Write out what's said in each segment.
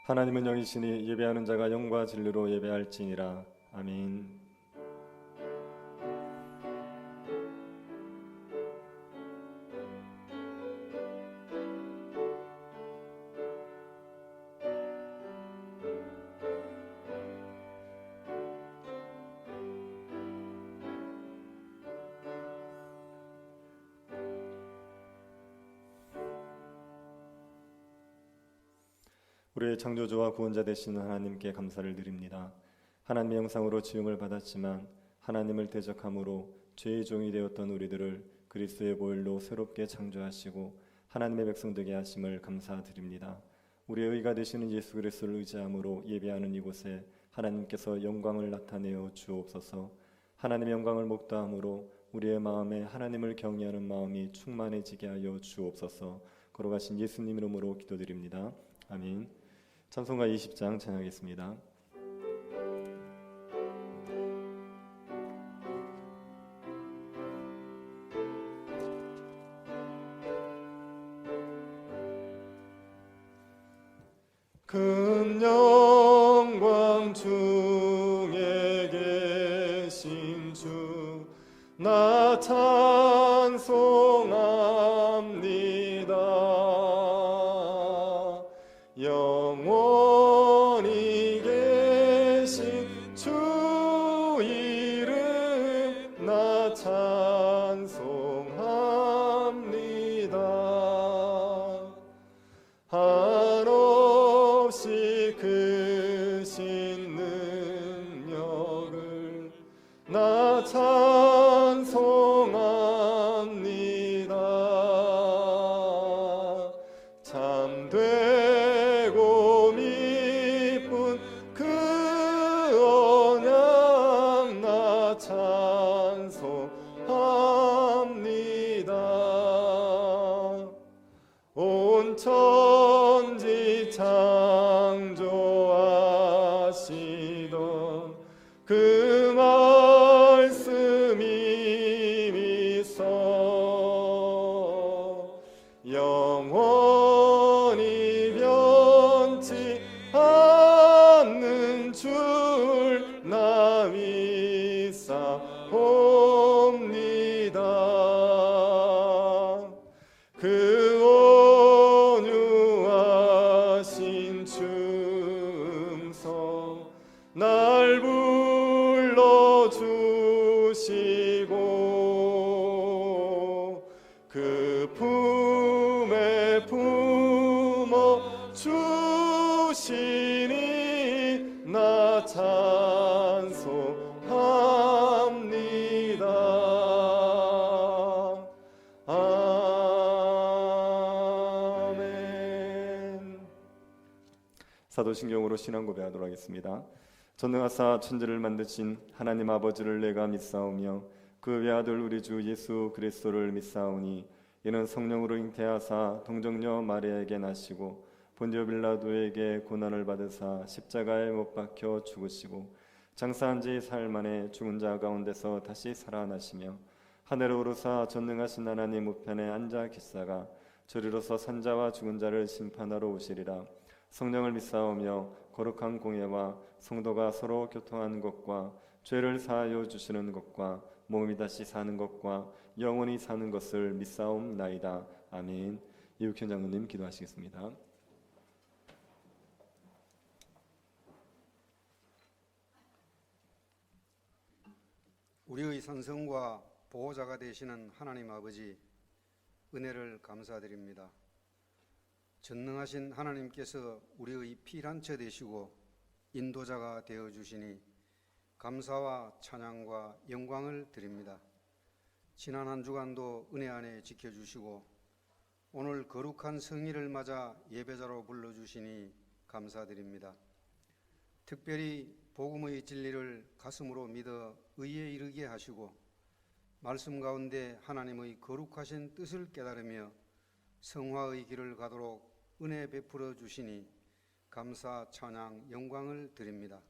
하나님은 영이시니 예배하는 자가 영과 진리로 예배할지니라. 아멘. 우리의 창조주와 구원자 되시는 하나님께 감사를 드립니다. 하나님의 형상으로 지음을 받았지만 하나님을 대적함으로 죄의 종이 되었던 우리들을 그리스도의 보혈로 새롭게 창조하시고 하나님의 백성 되게 하심을 감사드립니다. 우리의 의가 되시는 예수 그리스도를 의지함으로 예배하는 이곳에 하나님께서 영광을 나타내어 주옵소서. 하나님의 영광을 목도함으로 우리의 마음에 하나님을 경외하는 마음이 충만해지게 하여 주옵소서. 걸어가신 예수님 이름으로 기도드립니다. 아멘. 찬송가 20장 찬양하겠습니다. 큰 영광 중에 계신 주 나 찬송합니다. 영원히 계신 주 이름 나 찬송합니다. 한없이 크신 능력을 나 찬송합니다. 참되고 미쁜 그 언약 나 찬송합니다. 온 천지 창조하시던 그 말씀이 미서 영원히 변치 않는 줄 나 믿사옵니다. 그 온유하신 춤성 날 불러주시고 그 품에 품어 주시니 나 찬송합니다. 아멘. 사도신경으로 신앙 고백하도록 하겠습니다. 전능하사 천지를 만드신 하나님 아버지를 내가 믿사오며 그 외아들 우리 주 예수 그리스도를 믿사오니 이는 성령으로 잉태하사 동정녀 마리아에게 나시고 본디오 빌라도에게 고난을 받으사 십자가에 못 박혀 죽으시고 장사한 지 사흘 만에 죽은 자 가운데서 다시 살아나시며 하늘에 오르사 전능하신 하나님 우편에 앉아 계시다가 저리로서 산자와 죽은 자를 심판하러 오시리라. 성령을 믿사오며 거룩한 공예와 성도가 서로 교통하는 것과 죄를 사하여 주시는 것과 몸이 다시 사는 것과 영원히 사는 것을 믿사옵나이다. 아멘. 이육현 장로님 기도하시겠습니다. 우리의 산성과 보호자가 되시는 하나님 아버지, 은혜를 감사드립니다. 전능하신 하나님께서 우리의 피난처 되시고 인도자가 되어주시니 감사와 찬양과 영광을 드립니다. 지난 한 주간도 은혜 안에 지켜주시고 오늘 거룩한 성일을 맞아 예배자로 불러주시니 감사드립니다. 특별히 복음의 진리를 가슴으로 믿어 의에 이르게 하시고 말씀 가운데 하나님의 거룩하신 뜻을 깨달으며 성화의 길을 가도록 은혜 베풀어 주시니 감사, 찬양, 영광을 드립니다.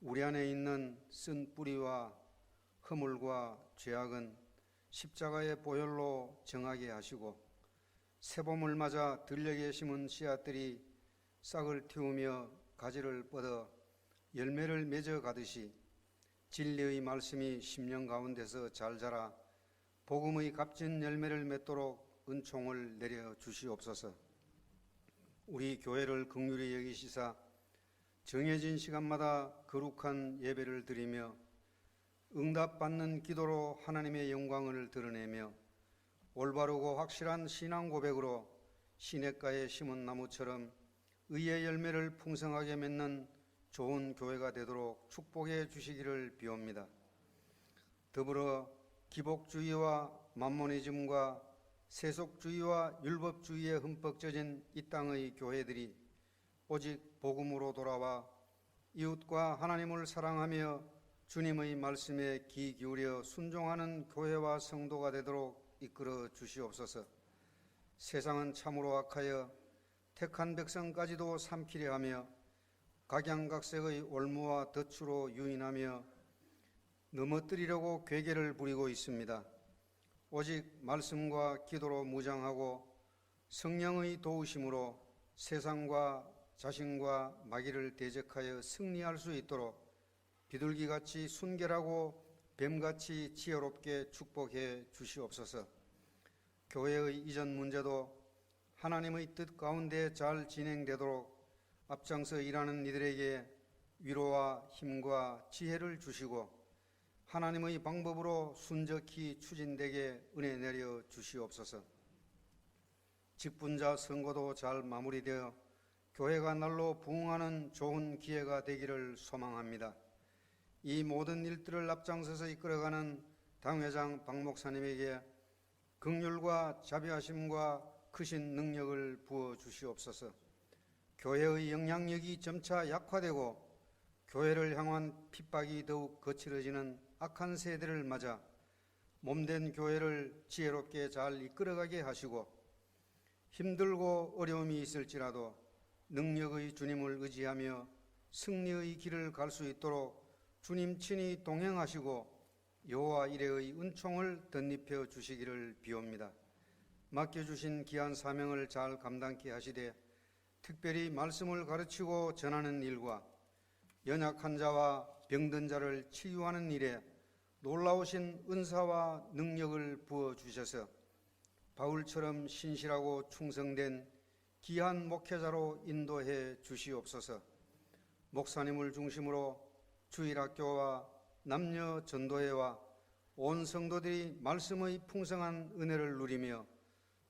우리 안에 있는 쓴 뿌리와 허물과 죄악은 십자가의 보혈로 정하게 하시고 새봄을 맞아 들녘에 심은 씨앗들이 싹을 틔우며 가지를 뻗어 열매를 맺어 가듯이 진리의 말씀이 심령 가운데서 잘 자라 복음의 값진 열매를 맺도록 은총을 내려 주시옵소서. 우리 교회를 긍휼히 여기시사 정해진 시간마다 거룩한 예배를 드리며 응답받는 기도로 하나님의 영광을 드러내며 올바르고 확실한 신앙 고백으로 시냇가에 심은 나무처럼 의의 열매를 풍성하게 맺는 좋은 교회가 되도록 축복해 주시기를 비옵니다. 더불어 기복주의와 만모니즘과 세속주의와 율법주의에 흠뻑 젖은 이 땅의 교회들이 오직 복음으로 돌아와 이웃과 하나님을 사랑하며 주님의 말씀에 귀 기울여 순종하는 교회와 성도가 되도록 이끌어 주시옵소서. 세상은 참으로 악하여 택한 백성까지도 삼키려 하며 각양각색의 올무와 덫으로 유인하며 넘어뜨리려고 괴계를 부리고 있습니다. 오직 말씀과 기도로 무장하고 성령의 도우심으로 세상과 자신과 마귀를 대적하여 승리할 수 있도록 비둘기같이 순결하고 뱀같이 지혜롭게 축복해 주시옵소서. 교회의 이전 문제도 하나님의 뜻 가운데 잘 진행되도록 앞장서 일하는 이들에게 위로와 힘과 지혜를 주시고 하나님의 방법으로 순적히 추진되게 은혜 내려 주시옵소서. 직분자 선거도 잘 마무리되어 교회가 날로 부흥하는 좋은 기회가 되기를 소망합니다. 이 모든 일들을 앞장서서 이끌어가는 당회장 박 목사님에게 긍휼과 자비하심과 크신 능력을 부어 주시옵소서. 교회의 영향력이 점차 약화되고 교회를 향한 핍박이 더욱 거칠어지는 악한 세대를 맞아 몸된 교회를 지혜롭게 잘 이끌어가게 하시고 힘들고 어려움이 있을지라도 능력의 주님을 의지하며 승리의 길을 갈 수 있도록 주님 친히 동행하시고 여호와 이레의 은총을 덧입혀 주시기를 비옵니다. 맡겨주신 귀한 사명을 잘 감당케 하시되 특별히 말씀을 가르치고 전하는 일과 연약한 자와 병든 자를 치유하는 일에 놀라우신 은사와 능력을 부어주셔서 바울처럼 신실하고 충성된 귀한 목회자로 인도해 주시옵소서. 목사님을 중심으로 주일학교와 남녀 전도회와 온 성도들이 말씀의 풍성한 은혜를 누리며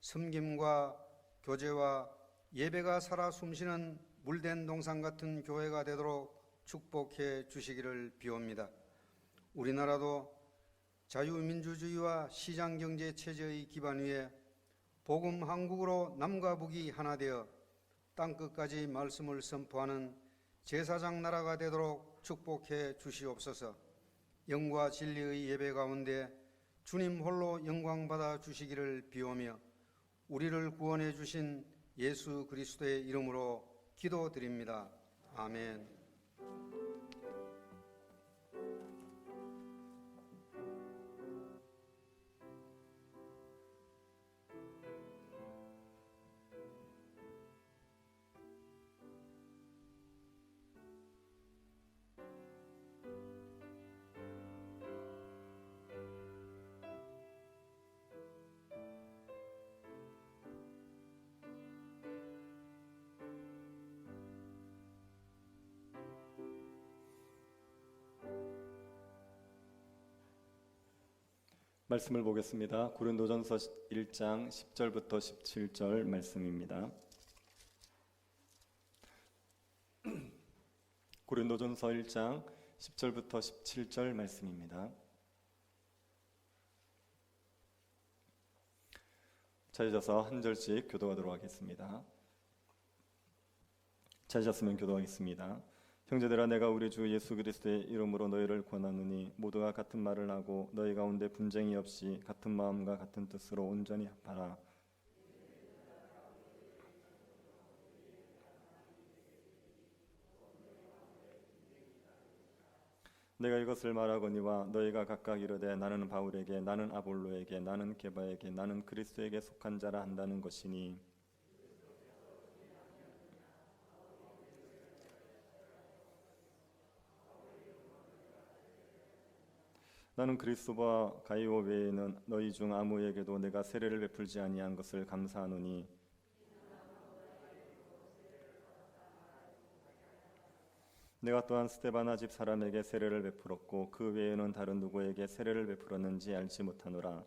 섬김과 교제와 예배가 살아 숨쉬는 물된 동산 같은 교회가 되도록 축복해 주시기를 비옵니다. 우리나라도 자유민주주의와 시장경제 체제의 기반 위에 복음 한국으로 남과 북이 하나 되어 땅끝까지 말씀을 선포하는 제사장 나라가 되도록 축복해 주시옵소서. 영과 진리의 예배 가운데 주님 홀로 영광받아 주시기를 비오며 우리를 구원해 주신 예수 그리스도의 이름으로 기도드립니다. 아멘. 말씀을 보겠습니다. 고린도전서 1장 10절부터 17절 말씀입니다. 고린도전서 1장 10절부터 17절 말씀입니다. 찾으셔서 한 절씩 교도하도록 하겠습니다. 찾으셨으면 교도하겠습니다. 형제들아, 내가 우리 주 예수 그리스도의 이름으로 너희를 권하노니 모두가 같은 말을 하고 너희 가운데 분쟁이 없이 같은 마음과 같은 뜻으로 온전히 합하라. 내가 이것을 말하거니와 너희가 각각 이르되 나는 바울에게, 나는 아볼로에게, 나는 게바에게, 나는 그리스도에게 속한 자라 한다는 것이니, 나는 그리스도와 가이오 외에는 너희 중 아무에게도 내가 세례를 베풀지 아니한 것을 감사하노니 내가 또한 스데바나 집 사람에게 세례를 베풀었고 그 외에는 다른 누구에게 세례를 베풀었는지 알지 못하노라.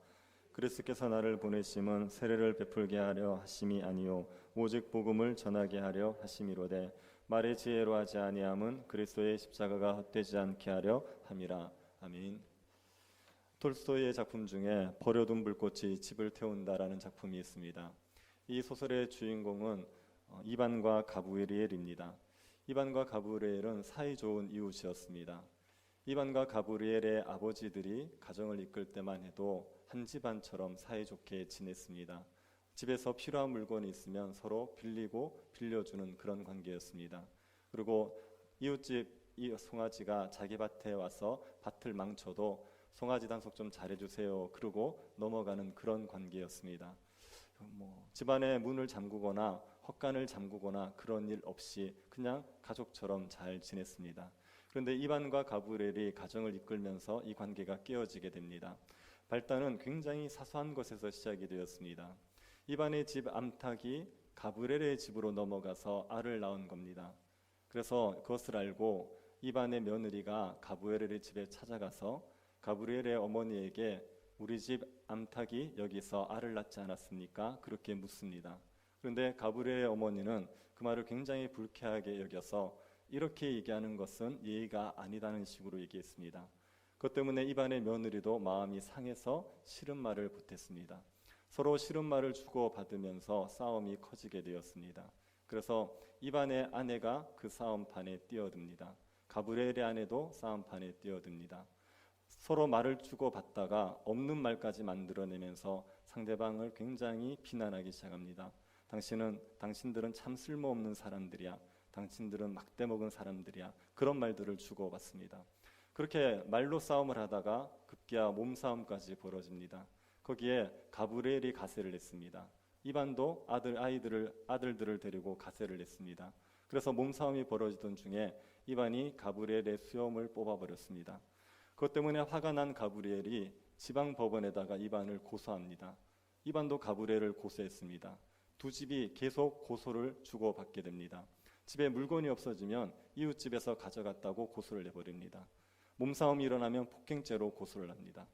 그리스도께서 나를 보내심은 세례를 베풀게 하려 하심이 아니요 오직 복음을 전하게 하려 하심이로되 말의 지혜로 하지 아니함은 그리스도의 십자가가 헛되지 않게 하려 함이라. 아멘. 톨스토이의 작품 중에 버려둔 불꽃이 집을 태운다라는 작품이 있습니다. 이 소설의 주인공은 이반과 가브리엘입니다. 이반과 가브리엘은 사이좋은 이웃이었습니다. 이반과 가브리엘의 아버지들이 가정을 이끌 때만 해도 한 집안처럼 사이좋게 지냈습니다. 집에서 필요한 물건이 있으면 서로 빌리고 빌려주는 그런 관계였습니다. 그리고 이웃집 이 송아지가 자기 밭에 와서 밭을 망쳐도 송아지 단속 좀 잘해주세요. 그러고 넘어가는 그런 관계였습니다. 집안의 문을 잠그거나 헛간을 잠그거나 그런 일 없이 그냥 가족처럼 잘 지냈습니다. 그런데 이반과 가브리엘이 가정을 이끌면서 이 관계가 깨어지게 됩니다. 발단은 굉장히 사소한 것에서 시작이 되었습니다. 이반의 집 암탉이 가브리엘의 집으로 넘어가서 알을 낳은 겁니다. 그래서 그것을 알고 이반의 며느리가 가브리엘의 집에 찾아가서 가브리엘의 어머니에게 우리 집 암탉이 여기서 알을 낳지 않았습니까? 그렇게 묻습니다. 그런데 가브리엘의 어머니는 그 말을 굉장히 불쾌하게 여겨서 이렇게 얘기하는 것은 예의가 아니다는 식으로 얘기했습니다. 그것 때문에 이반의 며느리도 마음이 상해서 싫은 말을 보탰습니다. 서로 싫은 말을 주고받으면서 싸움이 커지게 되었습니다. 그래서 이반의 아내가 그 싸움판에 뛰어듭니다. 가브리엘의 아내도 싸움판에 뛰어듭니다. 서로 말을 주고받다가 없는 말까지 만들어내면서 상대방을 굉장히 비난하기 시작합니다. 당신들은 참 쓸모없는 사람들이야. 당신들은 막대 먹은 사람들이야. 그런 말들을 주고받습니다. 그렇게 말로 싸움을 하다가 급기야 몸싸움까지 벌어집니다. 거기에 가브리엘이 가세를 냈습니다. 이반도 아들들을 데리고 가세를 냈습니다. 그래서 몸싸움이 벌어지던 중에 이반이 가브리엘의 수염을 뽑아버렸습니다. 그것 때문에 화가 난 가브리엘이 지방법원에다가 이반을 고소합니다. 이반도 가브리엘을 고소했습니다. 두 집이 계속 고소를 주고받게 됩니다. 집에 물건이 없어지면 이웃집에서 가져갔다고 고소를 내버립니다. 몸싸움이 일어나면 폭행죄로 고소를 합니다.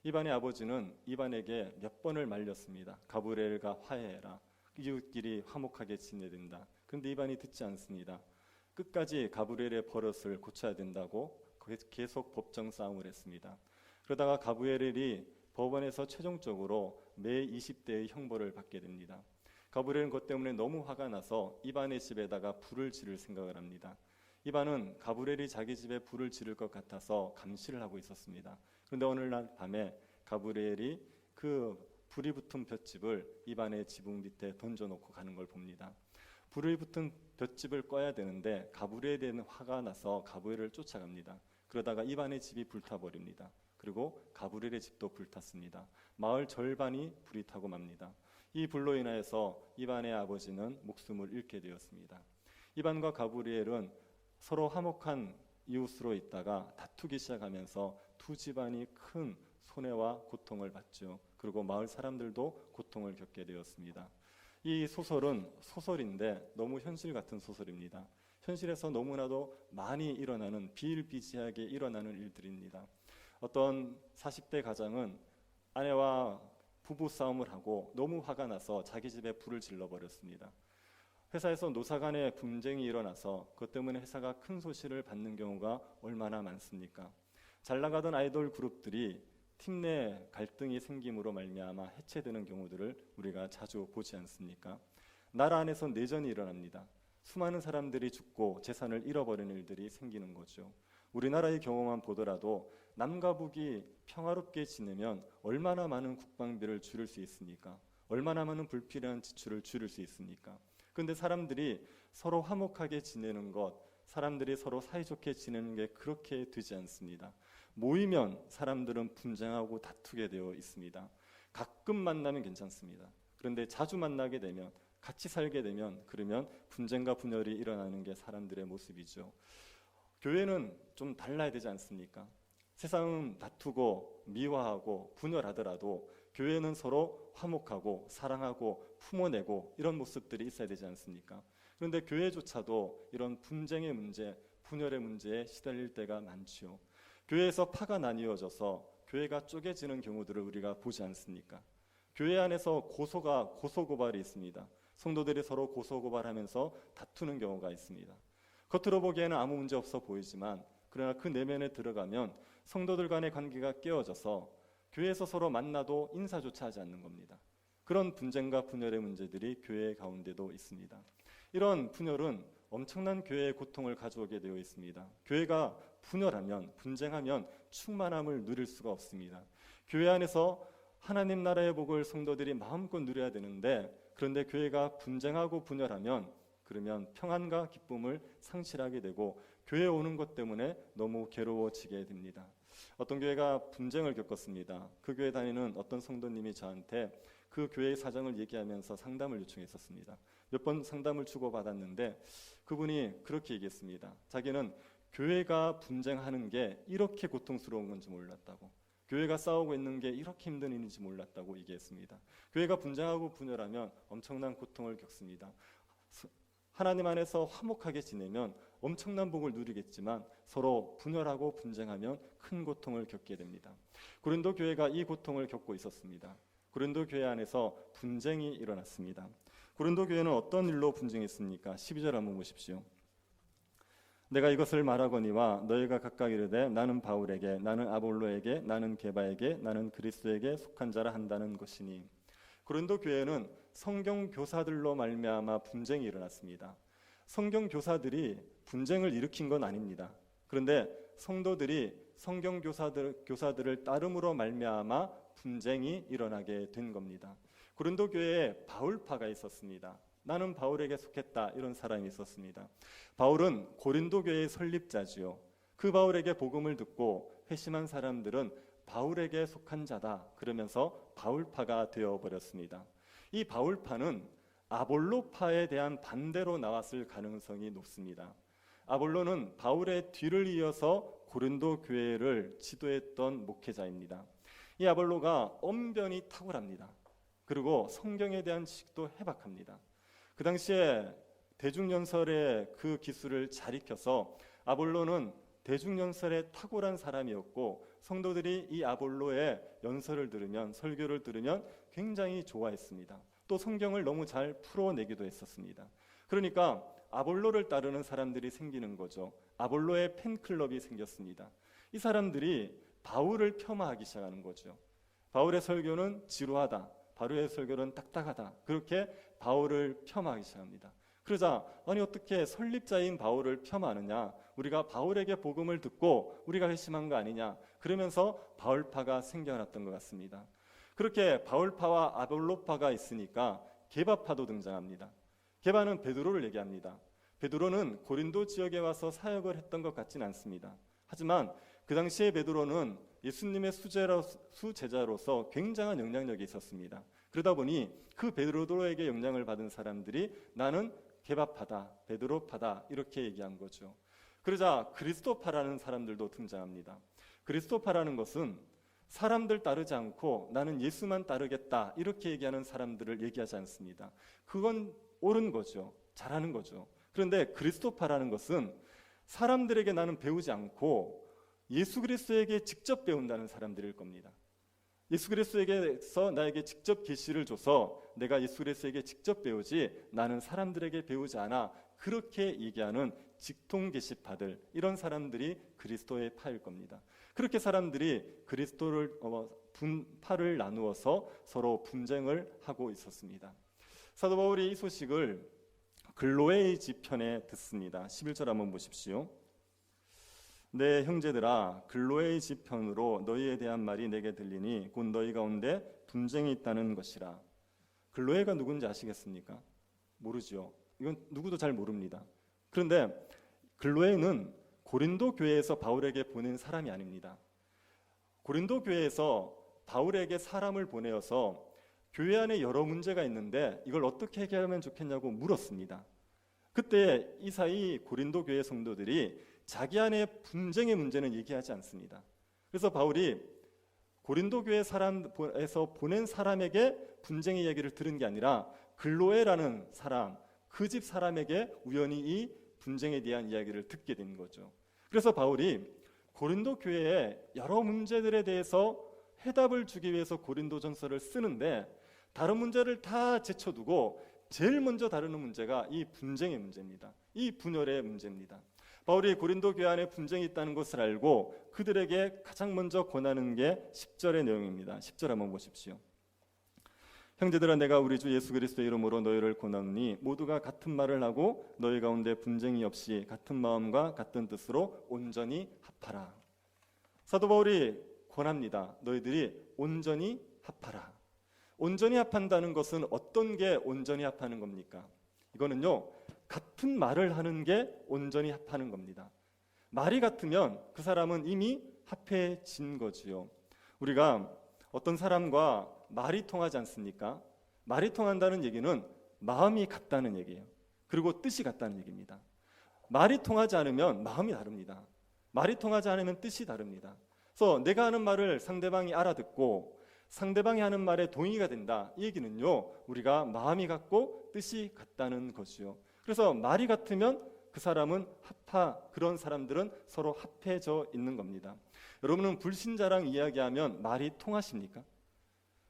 이반의 아버지는 이반에게 몇 번을 말렸습니다. 가브리엘과 화해해라. 이웃끼리 화목하게 지내야 된다. 그런데 이반이 듣지 않습니다. 끝까지 가브리엘의 버릇을 고쳐야 된다고 계속 법정 싸움을 했습니다. 그러다가 가브리엘이 법원에서 최종적으로 매 20대의 형벌을 받게 됩니다. 가브리엘은 그것 때문에 너무 화가 나서 이반의 집에다가 불을 지를 생각을 합니다. 이반은 가브리엘이 자기 집에 불을 지를 것 같아서 감시를 하고 있었습니다. 그런데 어느 날 밤에 가브리엘이 그 불이 붙은 볏짚을 이반의 지붕 밑에 던져놓고 가는 걸 봅니다. 불이 붙은 볏짚을 꺼야 되는데 가브리엘에는 화가 나서 가브리엘을 쫓아갑니다. 그러다가 이반의 집이 불타버립니다. 그리고 가브리엘의 집도 불탔습니다. 마을 절반이 불이 타고 맙니다. 이 불로 인하여서 이반의 아버지는 목숨을 잃게 되었습니다. 이반과 가브리엘은 서로 화목한 이웃으로 있다가 다투기 시작하면서 두 집안이 큰 손해와 고통을 받죠. 그리고 마을 사람들도 고통을 겪게 되었습니다. 이 소설은 소설인데 너무 현실 같은 소설입니다. 현실에서 너무나도 많이 일어나는 비일비재하게 일어나는 일들입니다. 어떤 40대 가장은 아내와 부부 싸움을 하고 너무 화가 나서 자기 집에 불을 질러버렸습니다. 회사에서 노사 간의 분쟁이 일어나서 그것 때문에 회사가 큰 소식을 받는 경우가 얼마나 많습니까? 잘 나가던 아이돌 그룹들이 팀 내 갈등이 생김으로 말미암아 해체되는 경우들을 우리가 자주 보지 않습니까? 나라 안에서 내전이 일어납니다. 수많은 사람들이 죽고 재산을 잃어버리는 일들이 생기는 거죠. 우리나라의 경우만 보더라도 남과 북이 평화롭게 지내면 얼마나 많은 국방비를 줄일 수 있습니까? 얼마나 많은 불필요한 지출을 줄일 수 있습니까? 그런데 사람들이 서로 화목하게 지내는 것, 사람들이 서로 사이좋게 지내는 게 그렇게 되지 않습니다. 모이면 사람들은 분쟁하고 다투게 되어 있습니다. 가끔 만나면 괜찮습니다. 그런데 자주 만나게 되면, 같이 살게 되면, 그러면 분쟁과 분열이 일어나는 게 사람들의 모습이죠. 교회는 좀 달라야 되지 않습니까? 세상은 다투고 미화하고 분열하더라도 교회는 서로 화목하고 사랑하고 품어내고 이런 모습들이 있어야 되지 않습니까? 그런데 교회조차도 이런 분쟁의 문제, 분열의 문제에 시달릴 때가 많지요. 교회에서 파가 나뉘어져서 교회가 쪼개지는 경우들을 우리가 보지 않습니까? 교회 안에서 고소고발이 있습니다. 성도들이 서로 고소고발하면서 다투는 경우가 있습니다. 겉으로 보기에는 아무 문제 없어 보이지만 그러나 그 내면에 들어가면 성도들 간의 관계가 깨어져서 교회에서 서로 만나도 인사조차 하지 않는 겁니다. 그런 분쟁과 분열의 문제들이 교회 가운데도 있습니다. 이런 분열은 엄청난 교회의 고통을 가져오게 되어 있습니다. 교회가 분열하면, 분쟁하면 충만함을 누릴 수가 없습니다. 교회 안에서 하나님 나라의 복을 성도들이 마음껏 누려야 되는데, 그런데 교회가 분쟁하고 분열하면 그러면 평안과 기쁨을 상실하게 되고 교회에 오는 것 때문에 너무 괴로워지게 됩니다. 어떤 교회가 분쟁을 겪었습니다. 그 교회 다니는 어떤 성도님이 저한테 그 교회의 사정을 얘기하면서 상담을 요청했었습니다. 몇 번 상담을 주고받았는데 그분이 그렇게 얘기했습니다. 자기는 교회가 분쟁하는 게 이렇게 고통스러운 건지 몰랐다고, 교회가 싸우고 있는 게 이렇게 힘든 일인지 몰랐다고 얘기했습니다. 교회가 분쟁하고 분열하면 엄청난 고통을 겪습니다. 하나님 안에서 화목하게 지내면 엄청난 복을 누리겠지만 서로 분열하고 분쟁하면 큰 고통을 겪게 됩니다. 고린도 교회가 이 고통을 겪고 있었습니다. 고린도 교회 안에서 분쟁이 일어났습니다. 고린도 교회는 어떤 일로 분쟁했습니까? 12절 한번 보십시오. 내가 이것을 말하거니와 너희가 각각 이르되 나는 바울에게, 나는 아볼로에게, 나는 게바에게, 나는 그리스도에게 속한 자라 한다는 것이니. 고린도 교회는 성경 교사들로 말미암아 분쟁이 일어났습니다. 성경 교사들이 분쟁을 일으킨 건 아닙니다. 그런데 성도들이 성경 교사들을 따름으로 말미암아 분쟁이 일어나게 된 겁니다. 고린도 교회에 바울파가 있었습니다. 나는 바울에게 속했다, 이런 사람이 있었습니다. 바울은 고린도 교회의 설립자지요. 그 바울에게 복음을 듣고 회심한 사람들은 바울에게 속한 자다 그러면서 바울파가 되어버렸습니다. 이 바울파는 아볼로파에 대한 반대로 나왔을 가능성이 높습니다. 아볼로는 바울의 뒤를 이어서 고린도 교회를 지도했던 목회자입니다. 이 아볼로가 언변이 탁월합니다. 그리고 성경에 대한 지식도 해박합니다. 그 당시에 대중연설의 그 기술을 잘 익혀서 아볼로는 대중연설에 탁월한 사람이었고 성도들이 이 아볼로의 연설을 들으면, 설교를 들으면 굉장히 좋아했습니다. 또 성경을 너무 잘 풀어내기도 했었습니다. 그러니까 아볼로를 따르는 사람들이 생기는 거죠. 아볼로의 팬클럽이 생겼습니다. 이 사람들이 바울을 폄하하기 시작하는 거죠. 바울의 설교는 지루하다, 바울의 설교는 딱딱하다, 그렇게 바울을 폄하하기 시작합니다. 그러자 아니 어떻게 설립자인 바울을 폄하하느냐, 우리가 바울에게 복음을 듣고 우리가 회심한 거 아니냐, 그러면서 바울파가 생겨났던 것 같습니다. 그렇게 바울파와 아볼로파가 있으니까 게바파도 등장합니다. 게바는 베드로를 얘기합니다. 베드로는 고린도 지역에 와서 사역을 했던 것 같지는 않습니다. 하지만 그 당시에 베드로는 예수님의 수제자로서 굉장한 영향력이 있었습니다. 그러다 보니 그 베드로에게 영향을 받은 사람들이 나는 게바파다, 베드로파다, 이렇게 얘기한 거죠. 그러자 그리스도파라는 사람들도 등장합니다. 그리스도파라는 것은 사람들 따르지 않고 나는 예수만 따르겠다, 이렇게 얘기하는 사람들을 얘기하지 않습니다. 그건 옳은 거죠. 잘하는 거죠. 그런데 그리스도파라는 것은 사람들에게 나는 배우지 않고 예수 그리스도에게 직접 배운다는 사람들일 겁니다. 예수 그리스도에게서 나에게 직접 계시를 줘서 내가 예수 그리스도에게 직접 배우지 나는 사람들에게 배우지 않아, 그렇게 얘기하는 직통 계시파들, 이런 사람들이 그리스도의 파일 겁니다. 그렇게 사람들이 그리스도를 파를 나누어서 서로 분쟁을 하고 있었습니다. 사도 바울이 이 소식을 글로에의 지편에 듣습니다. 11절 한번 보십시오. 내 형제들아, 글로에의 지편으로 너희에 대한 말이 내게 들리니 곧 너희 가운데 분쟁이 있다는 것이라. 글로에가 누군지 아시겠습니까? 모르죠. 이건 누구도 잘 모릅니다. 그런데 글로에는 고린도 교회에서 바울에게 보낸 사람이 아닙니다. 고린도 교회에서 바울에게 사람을 보내어서 교회 안에 여러 문제가 있는데 이걸 어떻게 해결하면 좋겠냐고 물었습니다. 그때 이 사이 고린도 교회 성도들이 자기 안에 분쟁의 문제는 얘기하지 않습니다. 그래서 바울이 고린도 교회 사람에서 보낸 사람에게 분쟁의 이야기를 들은 게 아니라 글로에라는 사람, 그 집 사람에게 우연히 이 분쟁에 대한 이야기를 듣게 된 거죠. 그래서 바울이 고린도 교회의 여러 문제들에 대해서 해답을 주기 위해서 고린도전서를 쓰는데 다른 문제를 다 제쳐두고 제일 먼저 다루는 문제가 이 분쟁의 문제입니다. 이 분열의 문제입니다. 바울이 고린도 교회 안에 분쟁이 있다는 것을 알고 그들에게 가장 먼저 권하는 게 10절의 내용입니다. 10절 한번 보십시오. 형제들아, 내가 우리 주 예수 그리스도의 이름으로 너희를 권하노니 모두가 같은 말을 하고 너희 가운데 분쟁이 없이 같은 마음과 같은 뜻으로 온전히 합하라. 사도 바울이 권합니다. 너희들이 온전히 합하라. 온전히 합한다는 것은 어떤 게 온전히 합하는 겁니까? 이거는요, 같은 말을 하는 게 온전히 합하는 겁니다. 말이 같으면 그 사람은 이미 합해진 거지요. 우리가 어떤 사람과 말이 통하지 않습니까? 말이 통한다는 얘기는 마음이 같다는 얘기예요. 그리고 뜻이 같다는 얘기입니다. 말이 통하지 않으면 마음이 다릅니다. 말이 통하지 않으면 뜻이 다릅니다. 그래서 내가 하는 말을 상대방이 알아듣고 상대방이 하는 말에 동의가 된다. 이 얘기는요, 우리가 마음이 같고 뜻이 같다는 것이요. 그래서 말이 같으면 그 사람은 그런 사람들은 서로 합해져 있는 겁니다. 여러분은 불신자랑 이야기하면 말이 통하십니까?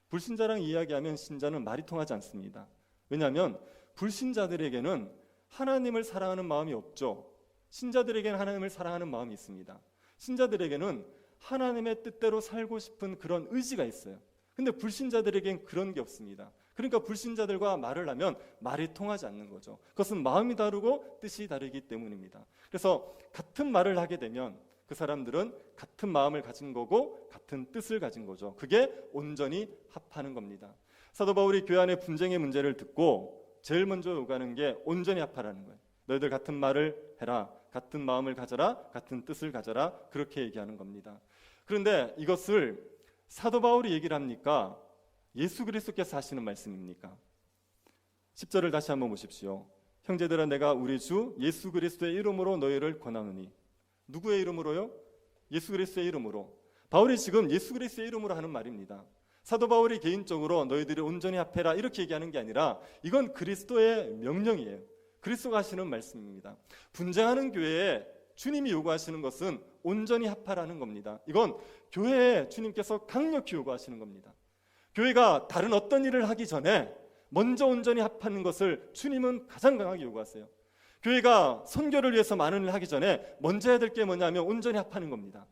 불신자랑 이야기하면 신자는 말이 통하지 않습니다. 왜냐하면 불신자들에게는 하나님을 사랑하는 마음이 없죠. 신자들에게는 하나님을 사랑하는 마음이 있습니다. 신자들에게는 하나님의 뜻대로 살고 싶은 그런 의지가 있어요. 근데 불신자들에겐 그런 게 없습니다. 그러니까 불신자들과 말을 하면 말이 통하지 않는 거죠. 그것은 마음이 다르고 뜻이 다르기 때문입니다. 그래서 같은 말을 하게 되면 그 사람들은 같은 마음을 가진 거고 같은 뜻을 가진 거죠. 그게 온전히 합하는 겁니다. 사도 바울이 교회 안의 분쟁의 문제를 듣고 제일 먼저 요구하는 게 온전히 합하라는 거예요. 너희들 같은 말을 해라, 같은 마음을 가져라, 같은 뜻을 가져라, 그렇게 얘기하는 겁니다. 그런데 이것을 사도 바울이 얘기를 합니까? 예수 그리스도께서 하시는 말씀입니까? 10절을 다시 한번 보십시오. 형제들아, 내가 우리 주 예수 그리스도의 이름으로 너희를 권하노니. 누구의 이름으로요? 예수 그리스도의 이름으로. 바울이 지금 예수 그리스도의 이름으로 하는 말입니다. 사도 바울이 개인적으로 너희들이 온전히 합해라 이렇게 얘기하는 게 아니라 이건 그리스도의 명령이에요. 그리스도가 하시는 말씀입니다. 분쟁하는 교회에 주님이 요구하시는 것은 온전히 합하라는 겁니다. 이건 교회에 주님께서 강력히 요구하시는 겁니다. 교회가 다른 어떤 일을 하기 전에 먼저 온전히 합하는 것을 주님은 가장 강하게 요구하세요. 교회가 선교를 위해서 많은 일을 하기 전에 먼저 해야 될 게 뭐냐면 온전히 합하는 겁니다.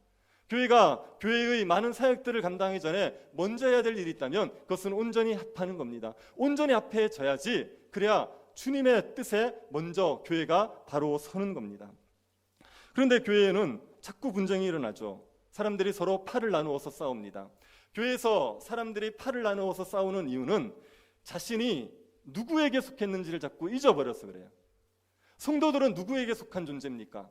교회가 교회의 많은 사역들을 감당하기 전에 먼저 해야 될 일이 있다면 그것은 온전히 합하는 겁니다. 온전히 합해져야지 그래야 주님의 뜻에 먼저 교회가 바로 서는 겁니다. 그런데 교회에는 자꾸 분쟁이 일어나죠. 사람들이 서로 팔을 나누어서 싸웁니다. 교회에서 사람들이 팔을 나누어서 싸우는 이유는 자신이 누구에게 속했는지를 자꾸 잊어버려서 그래요. 성도들은 누구에게 속한 존재입니까?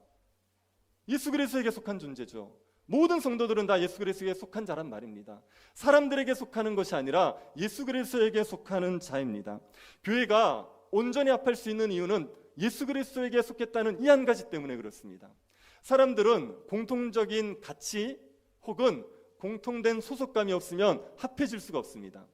예수 그리스도에게 속한 존재죠. 모든 성도들은 다 예수 그리스도에게 속한 자란 말입니다. 사람들에게 속하는 것이 아니라 예수 그리스도에게 속하는 자입니다. 교회가 온전히 합할 수 있는 이유는 예수 그리스도에게 속했다는 이 한 가지 때문에 그렇습니다. 사람들은 공통적인 가치 혹은 공통된 소속감이 없으면 합해질 수가 없습니다.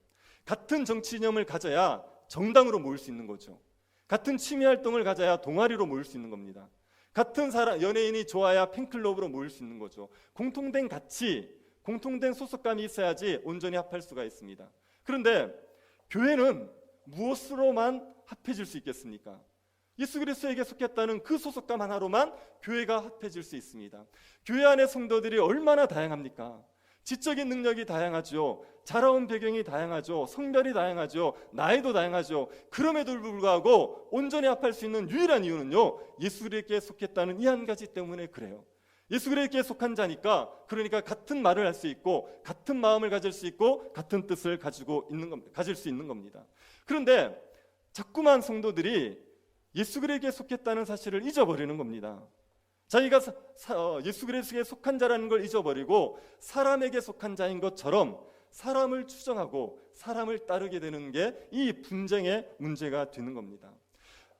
같은 정치 이념을 가져야 정당으로 모일 수 있는 거죠. 같은 취미 활동을 가져야 동아리로 모일 수 있는 겁니다. 같은 연예인이 좋아야 팬클럽으로 모일 수 있는 거죠. 공통된 가치, 공통된 소속감이 있어야지 온전히 합할 수가 있습니다. 그런데 교회는 무엇으로만 합해질 수 있겠습니까? 예수 그리스도에게 속했다는 그 소속감 하나로만 교회가 합해질 수 있습니다. 교회 안의 성도들이 얼마나 다양합니까? 지적인 능력이 다양하죠. 자라온 배경이 다양하죠. 성별이 다양하죠. 나이도 다양하죠. 그럼에도 불구하고 온전히 합할 수 있는 유일한 이유는요, 예수 그리스도께 속했다는 이 한 가지 때문에 그래요. 예수 그리스도께 속한 자니까, 그러니까 같은 말을 할 수 있고 같은 마음을 가질 수 있고 같은 뜻을 가질 수 있는 겁니다. 그런데 자꾸만 성도들이 예수 그리스도께 속했다는 사실을 잊어버리는 겁니다. 자기가 예수 그리스도에 속한 자라는 걸 잊어버리고 사람에게 속한 자인 것처럼 사람을 추정하고 사람을 따르게 되는 게 이 분쟁의 문제가 되는 겁니다.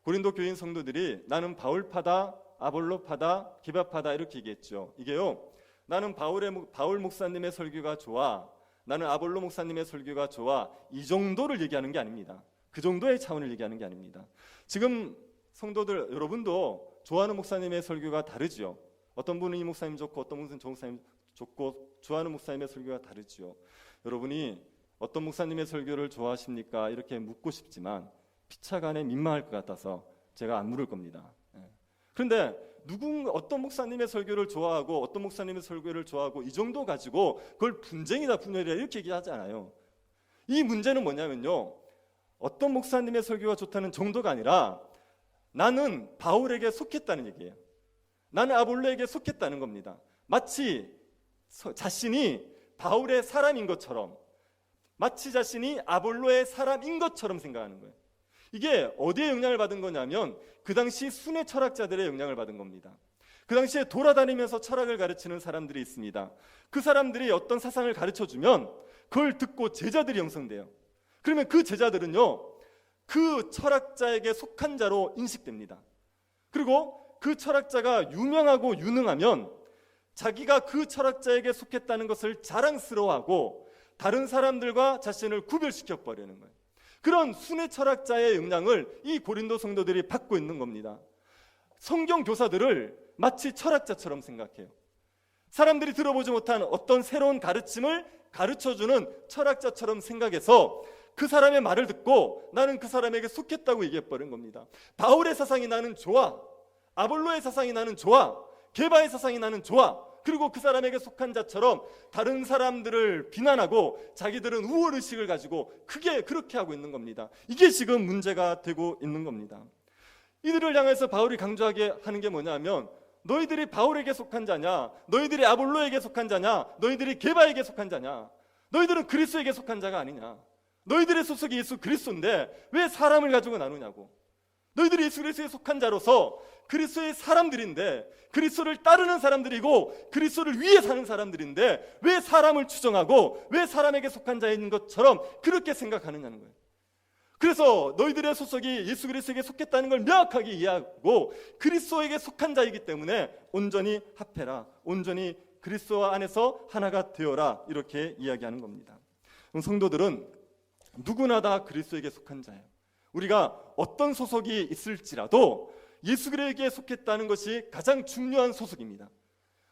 고린도 교인 성도들이 나는 바울파다, 아볼로파다, 기바파다 이렇게 얘기했죠. 이게요, 나는 바울 목사님의 설교가 좋아, 나는 아볼로 목사님의 설교가 좋아, 이 정도를 얘기하는 게 아닙니다. 그 정도의 차원을 얘기하는 게 아닙니다. 지금 성도들 여러분도 좋아하는 목사님의 설교가 다르죠. 어떤 분은 이 목사님 좋고 어떤 분은 저 목사님 좋고 좋아하는 목사님의 설교가 다르죠. 여러분이 어떤 목사님의 설교를 좋아하십니까? 이렇게 묻고 싶지만 피차간에 민망할 것 같아서 제가 안 물을 겁니다. 그런데 어떤 목사님의 설교를 좋아하고 어떤 목사님의 설교를 좋아하고 이 정도 가지고 그걸 분쟁이다 분열이다 이렇게 얘기하지 않아요. 이 문제는 뭐냐면요, 어떤 목사님의 설교가 좋다는 정도가 아니라 나는 바울에게 속했다는 얘기예요. 나는 아볼로에게 속했다는 겁니다. 마치 자신이 바울의 사람인 것처럼, 마치 자신이 아볼로의 사람인 것처럼 생각하는 거예요. 이게 어디에 영향을 받은 거냐면 그 당시 순회 철학자들의 영향을 받은 겁니다. 그 당시에 돌아다니면서 철학을 가르치는 사람들이 있습니다. 그 사람들이 어떤 사상을 가르쳐주면 그걸 듣고 제자들이 형성돼요. 그러면 그 제자들은요, 그 철학자에게 속한 자로 인식됩니다. 그리고 그 철학자가 유명하고 유능하면 자기가 그 철학자에게 속했다는 것을 자랑스러워하고 다른 사람들과 자신을 구별시켜 버리는 거예요. 그런 순회 철학자의 영향을 이 고린도 성도들이 받고 있는 겁니다. 성경 교사들을 마치 철학자처럼 생각해요. 사람들이 들어보지 못한 어떤 새로운 가르침을 가르쳐주는 철학자처럼 생각해서 그 사람의 말을 듣고 나는 그 사람에게 속했다고 얘기해버린 겁니다. 바울의 사상이 나는 좋아, 아볼로의 사상이 나는 좋아, 게바의 사상이 나는 좋아, 그리고 그 사람에게 속한 자처럼 다른 사람들을 비난하고 자기들은 우월의식을 가지고 그렇게 하고 있는 겁니다. 이게 지금 문제가 되고 있는 겁니다. 이들을 향해서 바울이 강조하게 하는 게 뭐냐면, 너희들이 바울에게 속한 자냐, 너희들이 아볼로에게 속한 자냐, 너희들이 게바에게 속한 자냐, 너희들은 그리스도에게 속한 자가 아니냐, 너희들의 소속이 예수 그리스도인데 왜 사람을 가지고 나누냐고. 너희들이 예수 그리스도에 속한 자로서 그리스도의 사람들인데, 그리스도를 따르는 사람들이고 그리스도를 위해 사는 사람들인데 왜 사람을 추정하고 왜 사람에게 속한 자인 것처럼 그렇게 생각하느냐는 거예요. 그래서 너희들의 소속이 예수 그리스도에게 속했다는 걸 명확하게 이해하고 그리스도에게 속한 자이기 때문에 온전히 합해라, 온전히 그리스도 안에서 하나가 되어라, 이렇게 이야기하는 겁니다. 성도들은 누구나 다 그리스도에게 속한 자예요. 우리가 어떤 소속이 있을지라도 예수 그리스도에게 속했다는 것이 가장 중요한 소속입니다.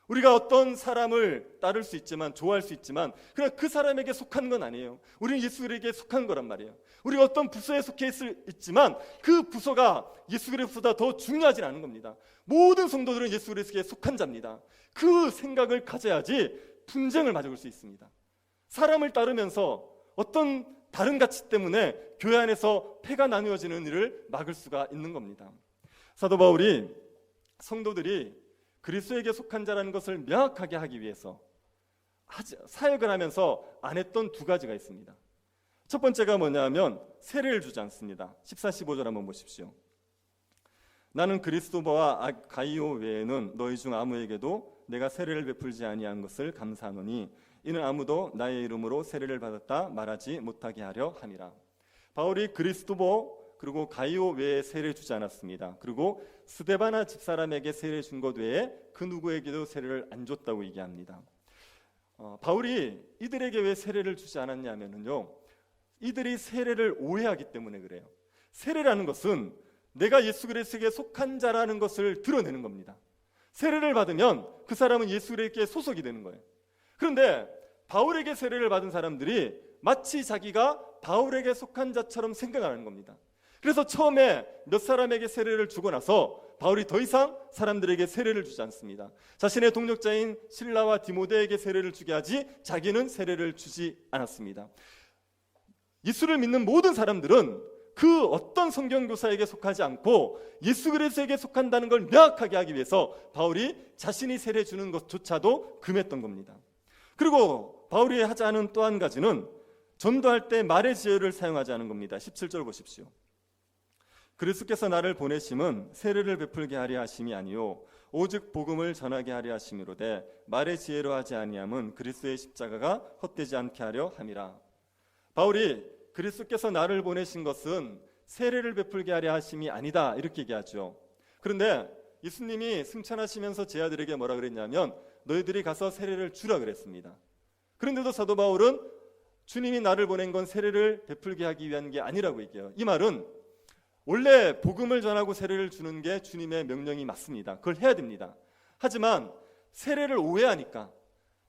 우리가 어떤 사람을 따를 수 있지만, 좋아할 수 있지만 그냥 그 사람에게 속한 건 아니에요. 우리는 예수 그리스도에게 속한 거란 말이에요. 우리가 어떤 부서에 속해 있지만 그 부서가 예수 그리스도보다 더 중요하진 않은 겁니다. 모든 성도들은 예수 그리스도에게 속한 자입니다. 그 생각을 가져야지 분쟁을 맞을 수 있습니다. 사람을 따르면서 어떤 다른 가치 때문에 교회 안에서 패가 나누어지는 일을 막을 수가 있는 겁니다. 사도 바울이 성도들이 그리스도에게 속한 자라는 것을 명확하게 하기 위해서 사역을 하면서 안 했던 두 가지가 있습니다. 첫 번째가 뭐냐면 세례를 주지 않습니다. 14, 15절 한번 보십시오. 나는 그리스도와 가이오 외에는 너희 중 아무에게도 내가 세례를 베풀지 아니한 것을 감사하노니 이는 아무도 나의 이름으로 세례를 받았다 말하지 못하게 하려 함이라. 바울이 그리스도보 그리고 가이오 외에 세례를 주지 않았습니다. 그리고 스데바나 집사람에게 세례 준 것 외에 그 누구에게도 세례를 안 줬다고 얘기합니다. 바울이 이들에게 왜 세례를 주지 않았냐면요, 이들이 세례를 오해하기 때문에 그래요. 세례라는 것은 내가 예수 그리스도에게 속한 자라는 것을 드러내는 겁니다. 세례를 받으면 그 사람은 예수 그리스도에게 소속이 되는 거예요. 그런데 바울에게 세례를 받은 사람들이 마치 자기가 바울에게 속한 자처럼 생각하는 겁니다. 그래서 처음에 몇 사람에게 세례를 주고 나서 바울이 더 이상 사람들에게 세례를 주지 않습니다. 자신의 동력자인 실라와 디모데에게 세례를 주게 하지 자기는 세례를 주지 않았습니다. 예수를 믿는 모든 사람들은 그 어떤 성경교사에게 속하지 않고 예수 그리스도에게 속한다는 걸 명확하게 하기 위해서 바울이 자신이 세례 주는 것조차도 금했던 겁니다. 그리고 바울이 하지 않은 또 한 가지는 전도할 때 말의 지혜를 사용하지 않은 겁니다. 17절 보십시오. 그리스도께서 나를 보내심은 세례를 베풀게 하려 하심이 아니요 오직 복음을 전하게 하려 하심이로되 말의 지혜로 하지 아니함은 그리스도의 십자가가 헛되지 않게 하려 함이라. 바울이 그리스도께서 나를 보내신 것은 세례를 베풀게 하려 하심이 아니다, 이렇게 얘기하죠. 그런데 예수님이 승천하시면서 제자들에게 뭐라 그랬냐면 너희들이 가서 세례를 주라 그랬습니다. 그런데도 사도 바울은 주님이 나를 보낸 건 세례를 베풀게 하기 위한 게 아니라고 얘기해요. 이 말은 원래 복음을 전하고 세례를 주는 게 주님의 명령이 맞습니다. 그걸 해야 됩니다. 하지만 세례를 오해하니까,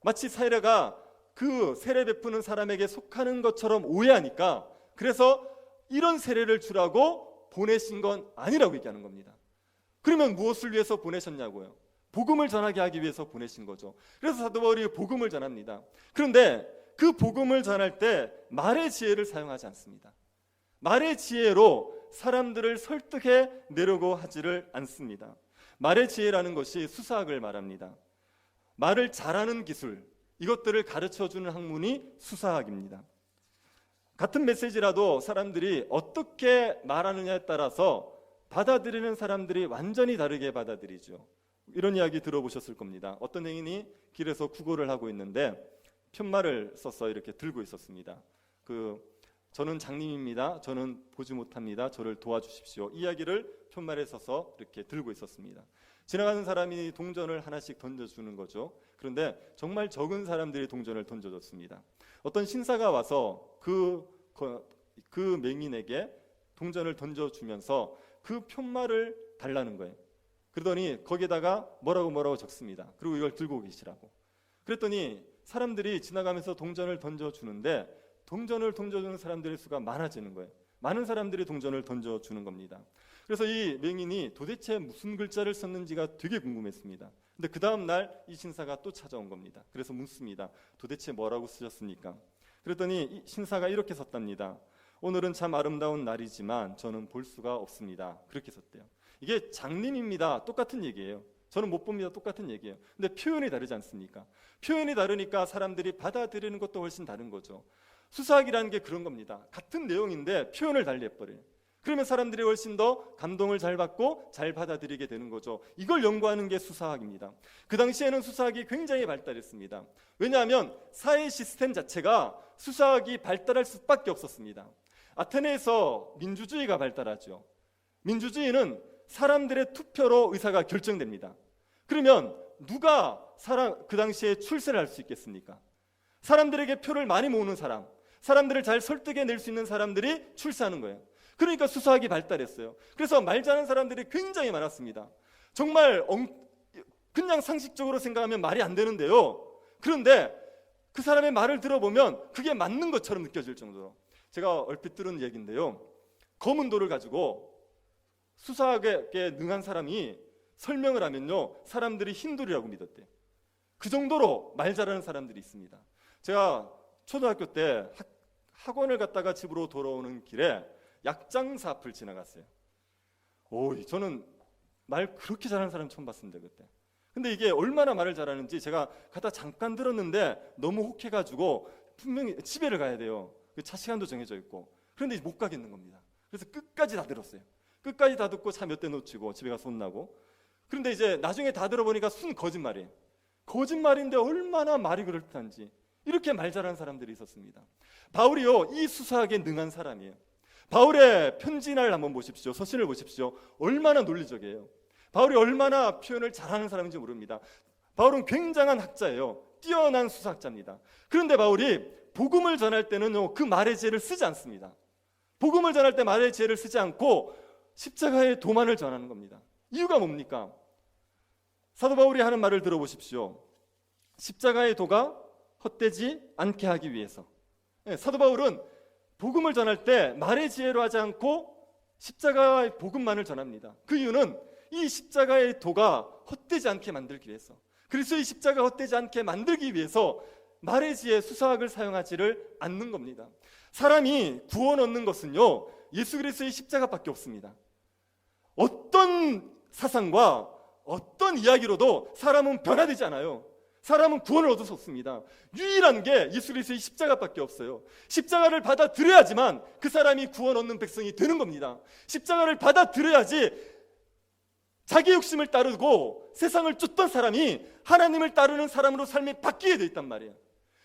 마치 세례가 그 세례 베푸는 사람에게 속하는 것처럼 오해하니까, 그래서 이런 세례를 주라고 보내신 건 아니라고 얘기하는 겁니다. 그러면 무엇을 위해서 보내셨냐고요? 복음을 전하게 하기 위해서 보내신 거죠. 그래서 사도 바울이 복음을 전합니다. 그런데 그 복음을 전할 때 말의 지혜를 사용하지 않습니다. 말의 지혜로 사람들을 설득해 내려고 하지를 않습니다. 말의 지혜라는 것이 수사학을 말합니다. 말을 잘하는 기술, 이것들을 가르쳐주는 학문이 수사학입니다. 같은 메시지라도 사람들이 어떻게 말하느냐에 따라서 받아들이는 사람들이 완전히 다르게 받아들이죠. 이런 이야기 들어보셨을 겁니다. 어떤 행인이 길에서 구걸을 하고 있는데 편말을 써서 이렇게 들고 있었습니다. 저는 장님입니다. 저는 보지 못합니다. 저를 도와주십시오. 이야기를 편말에 써서 이렇게 들고 있었습니다. 지나가는 사람이 동전을 하나씩 던져주는 거죠. 그런데 정말 적은 사람들이 동전을 던져줬습니다. 어떤 신사가 와서 그 맹인에게 동전을 던져주면서 그 편말을 달라는 거예요. 그러더니 거기에다가 뭐라고 적습니다. 그리고 이걸 들고 계시라고. 그랬더니 사람들이 지나가면서 동전을 던져주는데 동전을 던져주는 사람들의 수가 많아지는 거예요. 많은 사람들이 동전을 던져주는 겁니다. 그래서 이 맹인이 도대체 무슨 글자를 썼는지가 되게 궁금했습니다. 근데 그 다음 날 이 신사가 또 찾아온 겁니다. 그래서 묻습니다. 도대체 뭐라고 쓰셨습니까? 그랬더니 이 신사가 이렇게 썼답니다. 오늘은 참 아름다운 날이지만 저는 볼 수가 없습니다. 그렇게 썼대요. 이게 장님입니다. 똑같은 얘기예요. 저는 못 봅니다. 똑같은 얘기예요. 근데 표현이 다르지 않습니까? 표현이 다르니까 사람들이 받아들이는 것도 훨씬 다른 거죠. 수사학이라는 게 그런 겁니다. 같은 내용인데 표현을 달리 해버려요. 그러면 사람들이 훨씬 더 감동을 잘 받고 잘 받아들이게 되는 거죠. 이걸 연구하는 게 수사학입니다. 그 당시에는 수사학이 굉장히 발달했습니다. 왜냐하면 사회 시스템 자체가 수사학이 발달할 수밖에 없었습니다. 아테네에서 민주주의가 발달하죠. 민주주의는 사람들의 투표로 의사가 결정됩니다. 그러면 누가 그 당시에 출세를 할 수 있겠습니까? 사람들에게 표를 많이 모으는 사람, 사람들을 잘 설득해낼 수 있는 사람들이 출세하는 거예요. 그러니까 수사학이 발달했어요. 그래서 말 잘하는 사람들이 굉장히 많았습니다. 정말 그냥 상식적으로 생각하면 말이 안 되는데요. 그런데 그 사람의 말을 들어보면 그게 맞는 것처럼 느껴질 정도로. 제가 얼핏 들은 얘기인데요. 검은 돌을 가지고 수사학에 능한 사람이 설명을 하면요, 사람들이 흰 돌이라고 믿었대요. 그 정도로 말 잘하는 사람들이 있습니다. 제가 초등학교 때 학원을 갔다가 집으로 돌아오는 길에 약장사 앞을 지나갔어요. 저는 말 그렇게 잘하는 사람 처음 봤습니다, 그때. 근데 이게 얼마나 말을 잘하는지 제가 가다 잠깐 들었는데 너무 혹해가지고 분명히 집에를 가야 돼요. 차 시간도 정해져 있고. 그런데 못 가겠는 겁니다. 그래서 끝까지 다 들었어요. 끝까지 다 듣고 차 몇 대 놓치고 집에 가서 혼나고. 그런데 이제 나중에 다 들어보니까 순 거짓말이에요. 거짓말인데 얼마나 말이 그럴듯한지. 이렇게 말 잘하는 사람들이 있었습니다. 바울이요, 이 수사학에 능한 사람이에요. 바울의 편지를 한번 보십시오. 서신을 보십시오. 얼마나 논리적이에요. 바울이 얼마나 표현을 잘하는 사람인지 모릅니다. 바울은 굉장한 학자예요. 뛰어난 수사학자입니다. 그런데 바울이 복음을 전할 때는요, 그 말의 지혜를 쓰지 않습니다. 복음을 전할 때 말의 지혜를 쓰지 않고 십자가의 도만을 전하는 겁니다. 이유가 뭡니까? 사도 바울이 하는 말을 들어보십시오. 십자가의 도가 헛되지 않게 하기 위해서. 사도 바울은 복음을 전할 때 말의 지혜로 하지 않고 십자가의 복음만을 전합니다. 그 이유는 이 십자가의 도가 헛되지 않게 만들기 위해서, 그리스도의 십자가 헛되지 않게 만들기 위해서 말의 지혜, 수사학을 사용하지를 않는 겁니다. 사람이 구원 얻는 것은요, 예수 그리스도의 십자가밖에 없습니다. 어떤 사상과 어떤 이야기로도 사람은 변화되지 않아요. 사람은 구원을 얻을 수 없습니다. 유일한 게 예수 그리스도의 십자가밖에 없어요. 십자가를 받아들여야지만 그 사람이 구원 얻는 백성이 되는 겁니다. 십자가를 받아들여야지 자기 욕심을 따르고 세상을 쫓던 사람이 하나님을 따르는 사람으로 삶이 바뀌게 돼 있단 말이에요.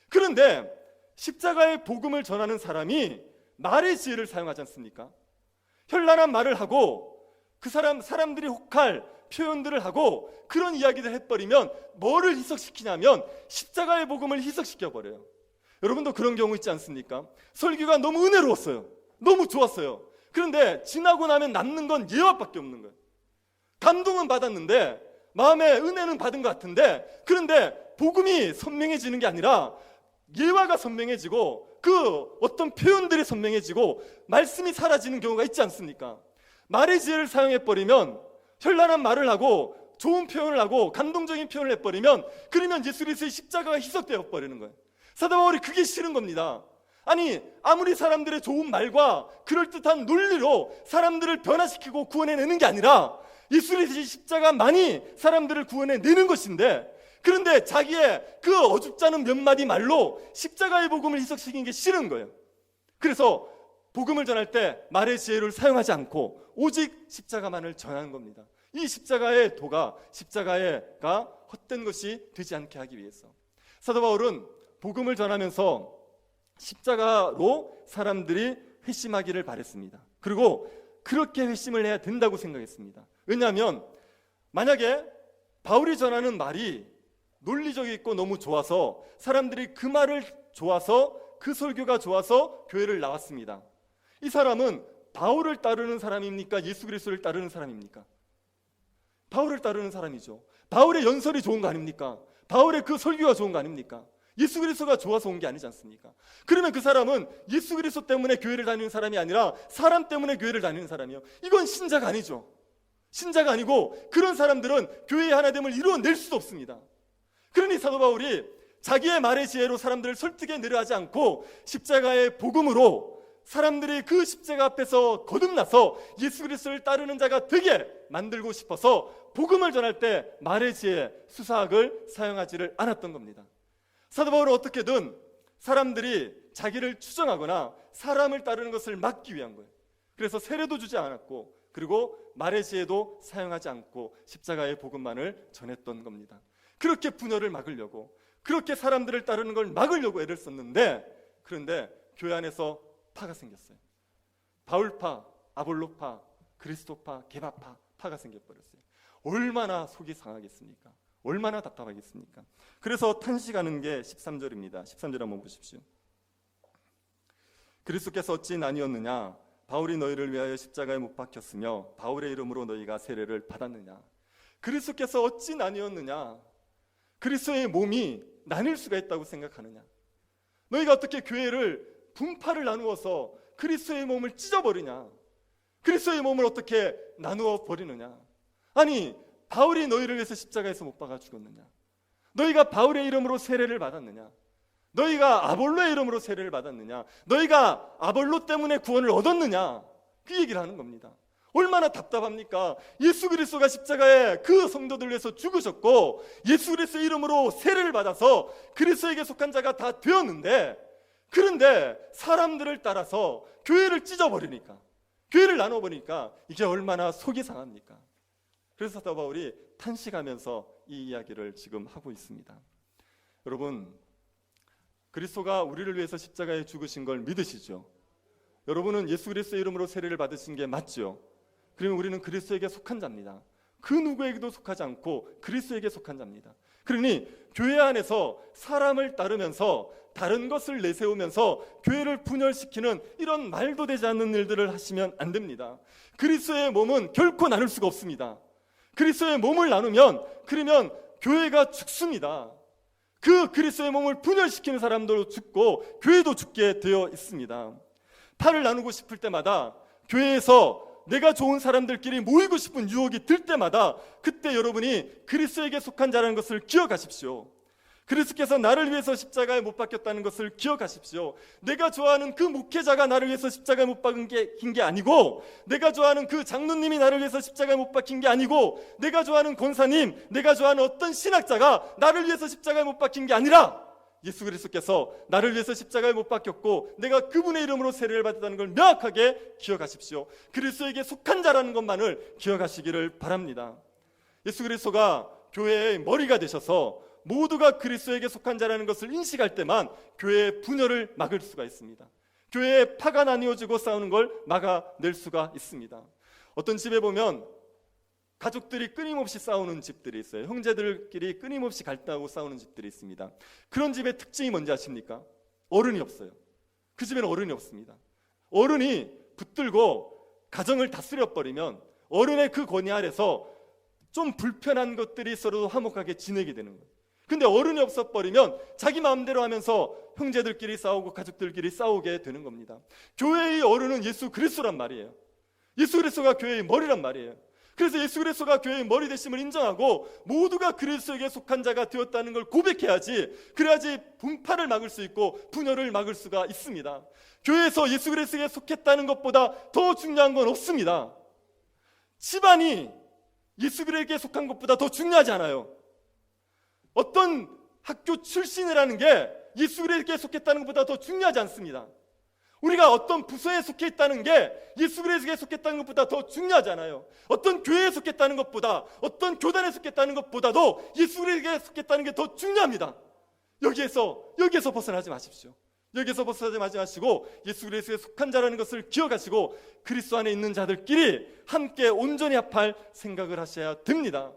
그런데 십자가의 복음을 전하는 사람이 말의 지혜를 사용하지 않습니까? 현란한 말을 하고 그 사람들이 혹할 표현들을 하고 그런 이야기를 해버리면 뭐를 희석시키냐면 십자가의 복음을 희석시켜버려요. 여러분도 그런 경우 있지 않습니까? 설교가 너무 은혜로웠어요. 너무 좋았어요. 그런데 지나고 나면 남는 건 예화밖에 없는 거예요. 감동은 받았는데 마음의 은혜는 받은 것 같은데, 그런데 복음이 선명해지는 게 아니라 예화가 선명해지고 그 어떤 표현들이 선명해지고 말씀이 사라지는 경우가 있지 않습니까? 말의 지혜를 사용해버리면, 현란한 말을 하고 좋은 표현을 하고 감동적인 표현을 해버리면, 그러면 예수 그리스도의 십자가가 희석되어 버리는 거예요. 사도 바울이 그게 싫은 겁니다. 아니, 아무리 사람들의 좋은 말과 그럴듯한 논리로 사람들을 변화시키고 구원해내는 게 아니라 예수 그리스도의 십자가만이 사람들을 구원해내는 것인데, 그런데 자기의 그 어줍지 않은 몇 마디 말로 십자가의 복음을 희석시키는 게 싫은 거예요. 그래서 복음을 전할 때 말의 지혜를 사용하지 않고 오직 십자가만을 전하는 겁니다. 이 십자가의 도가, 십자가가 헛된 것이 되지 않게 하기 위해서. 사도 바울은 복음을 전하면서 십자가로 사람들이 회심하기를 바랬습니다. 그리고 그렇게 회심을 해야 된다고 생각했습니다. 왜냐하면 만약에 바울이 전하는 말이 논리적이 있고 너무 좋아서 사람들이 그 말을 좋아서, 그 설교가 좋아서 교회를 나왔습니다. 이 사람은 바울을 따르는 사람입니까? 예수 그리스도를 따르는 사람입니까? 바울을 따르는 사람이죠. 바울의 연설이 좋은 거 아닙니까? 바울의 그 설교가 좋은 거 아닙니까? 예수 그리스도가 좋아서 온 게 아니지 않습니까? 그러면 그 사람은 예수 그리스도 때문에 교회를 다니는 사람이 아니라 사람 때문에 교회를 다니는 사람이에요. 이건 신자가 아니죠. 신자가 아니고 그런 사람들은 교회의 하나됨을 이루어낼 수도 없습니다. 그러니 사도 바울이 자기의 말의 지혜로 사람들을 설득해내려 하지 않고 십자가의 복음으로 사람들이 그 십자가 앞에서 거듭나서 예수 그리스도를 따르는 자가 되게 만들고 싶어서 복음을 전할 때 말의 지혜, 수사학을 사용하지를 않았던 겁니다. 사도 바울은 어떻게든 사람들이 자기를 추정하거나 사람을 따르는 것을 막기 위한 거예요. 그래서 세례도 주지 않았고, 그리고 말의 지혜도 사용하지 않고 십자가의 복음만을 전했던 겁니다. 그렇게 분열을 막으려고, 그렇게 사람들을 따르는 걸 막으려고 애를 썼는데, 그런데 교회 안에서 파가 생겼어요. 바울파, 아볼로파, 그리스도파, 게바파, 파가 생겨버렸어요. 얼마나 속이 상하겠습니까? 얼마나 답답하겠습니까? 그래서 탄식하는 게 13절입니다. 13절 한번 보십시오. 그리스도께서 어찌 나뉘었느냐? 바울이 너희를 위하여 십자가에 못 박혔으며 바울의 이름으로 너희가 세례를 받았느냐? 그리스도께서 어찌 나뉘었느냐? 그리스도의 몸이 나뉠 수가 있다고 생각하느냐? 너희가 어떻게 교회를 분파를 나누어서 그리스도의 몸을 찢어버리냐? 그리스도의 몸을 어떻게 나누어 버리느냐? 아니, 바울이 너희를 위해서 십자가에서 못 박아 죽었느냐? 너희가 바울의 이름으로 세례를 받았느냐? 너희가 아볼로의 이름으로 세례를 받았느냐? 너희가 아볼로 때문에 구원을 얻었느냐? 그 얘기를 하는 겁니다. 얼마나 답답합니까? 예수 그리스도가 십자가에 그 성도들 위해서 죽으셨고 예수 그리스도의 이름으로 세례를 받아서 그리스도에게 속한 자가 다 되었는데, 그런데 사람들을 따라서 교회를 찢어버리니까, 교회를 나눠버리니까 이게 얼마나 속이 상합니까? 그래서 사도 바울이 탄식하면서 이 이야기를 지금 하고 있습니다. 여러분, 그리스도가 우리를 위해서 십자가에 죽으신 걸 믿으시죠? 여러분은 예수 그리스도의 이름으로 세례를 받으신 게 맞죠? 그러면 우리는 그리스도에게 속한 자입니다. 그 누구에게도 속하지 않고 그리스도에게 속한 자입니다. 그러니 교회 안에서 사람을 따르면서 다른 것을 내세우면서 교회를 분열시키는 이런 말도 되지 않는 일들을 하시면 안 됩니다. 그리스도의 몸은 결코 나눌 수가 없습니다. 그리스도의 몸을 나누면, 그러면 교회가 죽습니다. 그 그리스도의 몸을 분열시키는 사람도 죽고 교회도 죽게 되어 있습니다. 팔을 나누고 싶을 때마다, 교회에서 내가 좋은 사람들끼리 모이고 싶은 유혹이 들 때마다, 그때 여러분이 그리스도에게 속한 자라는 것을 기억하십시오. 그리스도께서 나를 위해서 십자가에 못 박혔다는 것을 기억하십시오. 내가 좋아하는 그 목회자가 나를 위해서 십자가에 못 박힌 게 아니고, 내가 좋아하는 그 장로님이 나를 위해서 십자가에 못 박힌 게 아니고, 내가 좋아하는 권사님, 내가 좋아하는 어떤 신학자가 나를 위해서 십자가에 못 박힌 게 아니라 예수 그리스도께서 나를 위해서 십자가에 못 박혔고 내가 그분의 이름으로 세례를 받았다는 걸 명확하게 기억하십시오. 그리스도에게 속한 자라는 것만을 기억하시기를 바랍니다. 예수 그리스도가 교회의 머리가 되셔서 모두가 그리스도에게 속한 자라는 것을 인식할 때만 교회의 분열을 막을 수가 있습니다. 교회의 파가 나뉘어지고 싸우는 걸 막아낼 수가 있습니다. 어떤 집에 보면 가족들이 끊임없이 싸우는 집들이 있어요. 형제들끼리 끊임없이 갈등하고 싸우는 집들이 있습니다. 그런 집의 특징이 뭔지 아십니까? 어른이 없어요. 그 집에는 어른이 없습니다. 어른이 붙들고 가정을 다스려 버리면 어른의 그 권위 아래서 좀 불편한 것들이 서로 화목하게 지내게 되는 거예요. 근데 어른이 없어 버리면 자기 마음대로 하면서 형제들끼리 싸우고 가족들끼리 싸우게 되는 겁니다. 교회의 어른은 예수 그리스도란 말이에요. 예수 그리스도가 교회의 머리란 말이에요. 그래서 예수 그리스도가 교회의 머리 되심을 인정하고 모두가 그리스도에게 속한 자가 되었다는 걸 고백해야지, 그래야지 분파를 막을 수 있고 분열을 막을 수가 있습니다. 교회에서 예수 그리스도에게 속했다는 것보다 더 중요한 건 없습니다. 집안이 예수 그리스도에게 속한 것보다 더 중요하지 않아요. 어떤 학교 출신이라는 게 예수 그리스도에게 속했다는 것보다 더 중요하지 않습니다. 우리가 어떤 부서에 속해 있다는 게 예수 그리스도에게 속했다는 것보다 더 중요하지 않아요. 어떤 교회에 속했다는 것보다, 어떤 교단에 속했다는 것보다도 예수 그리스도에게 속했다는 게 더 중요합니다. 여기에서 벗어나지 마십시오. 여기에서 벗어나지 마시고 예수 그리스도에 속한 자라는 것을 기억하시고 그리스도 안에 있는 자들끼리 함께 온전히 합할 생각을 하셔야 됩니다.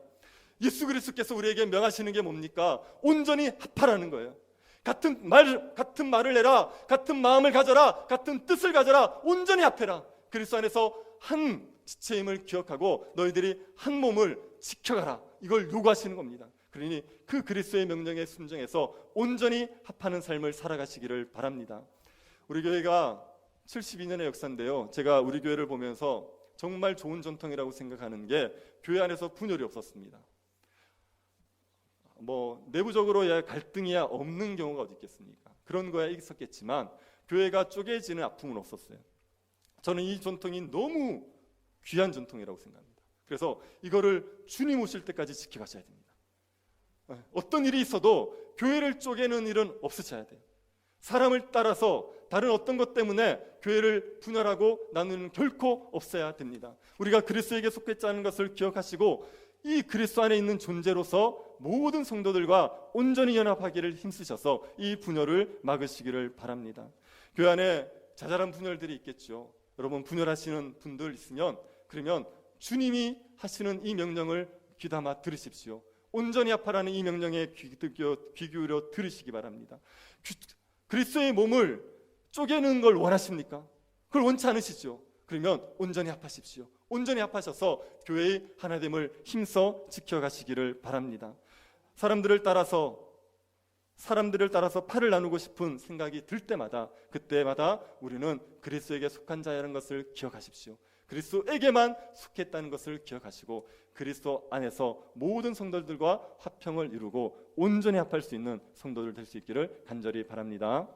예수 그리스도께서 우리에게 명하시는 게 뭡니까? 온전히 합하라는 거예요. 같은 말을 해라, 같은 마음을 가져라, 같은 뜻을 가져라, 온전히 합해라. 그리스도 안에서 한 지체임을 기억하고 너희들이 한 몸을 지켜가라, 이걸 요구하시는 겁니다. 그러니 그 그리스도의 명령에 순종해서 온전히 합하는 삶을 살아가시기를 바랍니다. 우리 교회가 72년의 역사인데요, 제가 우리 교회를 보면서 정말 좋은 전통이라고 생각하는 게 교회 안에서 분열이 없었습니다. 내부적으로 갈등이야 없는 경우가 어디 있겠습니까? 그런 거야 있었겠지만 교회가 쪼개지는 아픔은 없었어요. 저는 이 전통이 너무 귀한 전통이라고 생각합니다. 그래서 이거를 주님 오실 때까지 지켜가셔야 됩니다. 어떤 일이 있어도 교회를 쪼개는 일은 없으셔야 돼요. 사람을 따라서 다른 어떤 것 때문에 교회를 분열하고 나누는 결코 없어야 됩니다. 우리가 그리스도에게 속했다는 것을 기억하시고 이 그리스도 안에 있는 존재로서 모든 성도들과 온전히 연합하기를 힘쓰셔서 이 분열을 막으시기를 바랍니다. 교회 안에 자잘한 분열들이 있겠죠. 여러분, 분열하시는 분들 있으면 그러면 주님이 하시는 이 명령을 귀담아 들으십시오. 온전히 합하라는 이 명령에 귀 기울여 들으시기 바랍니다. 그리스도의 몸을 쪼개는 걸 원하십니까? 그걸 원치 않으시죠? 그러면 온전히 합하십시오. 온전히 합하셔서 교회의 하나됨을 힘써 지켜가시기를 바랍니다. 사람들을 따라서 팔을 나누고 싶은 생각이 들 때마다, 그때마다 우리는 그리스도에게 속한 자라는 것을 기억하십시오. 그리스도에게만 속했다는 것을 기억하시고 그리스도 안에서 모든 성도들과 화평을 이루고 온전히 합할 수 있는 성도들 될 수 있기를 간절히 바랍니다.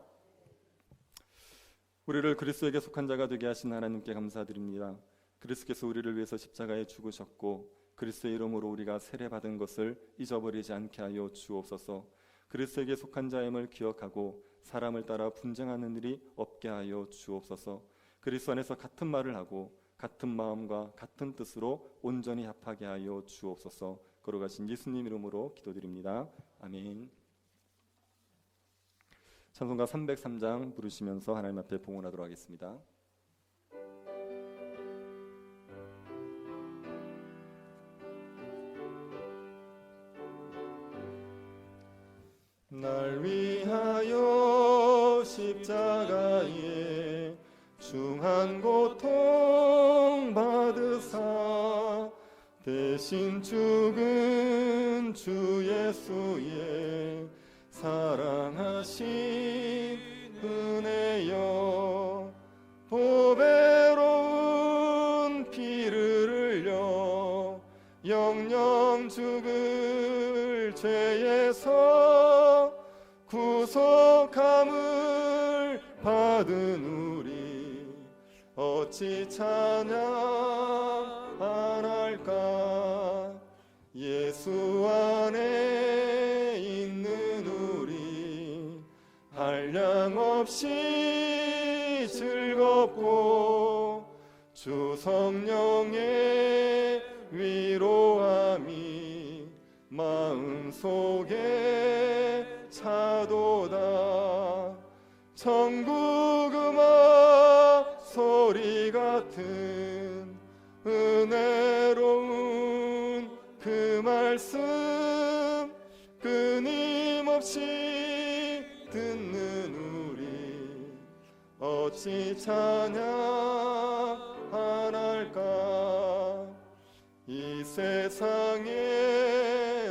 우리를 그리스도에게 속한 자가 되게 하신 하나님께 감사드립니다. 그리스도께서 우리를 위해서 십자가에 죽으셨고 그리스도의 이름으로 우리가 세례받은 것을 잊어버리지 않게 하여 주옵소서. 그리스도에게 속한 자임을 기억하고 사람을 따라 분쟁하는 일이 없게 하여 주옵소서. 그리스도 안에서 같은 말을 하고 같은 마음과 같은 뜻으로 온전히 합하게 하여 주옵소서. 걸어가신 예수님 이름으로 기도드립니다. 아멘. 찬송가 303장 부르시면서 하나님 앞에 봉헌하도록 하겠습니다. 날 위하여 십자가에 중한 고통 받으사 대신 죽은 주 예수의 사랑하신 은혜여, 보배로운 피를 흘려 영영 죽을 죄에서 구속함을 받은 우리 어찌 찬양 안 할까. 예수 안에 있는 우리 한량없이 즐겁고 주 성령의 위로함이 마음속에 차도다. 천국 음악 소리 같은 은혜로운 말씀 끊임없이 듣는 우리 어찌 찬양하날까. 이 세상의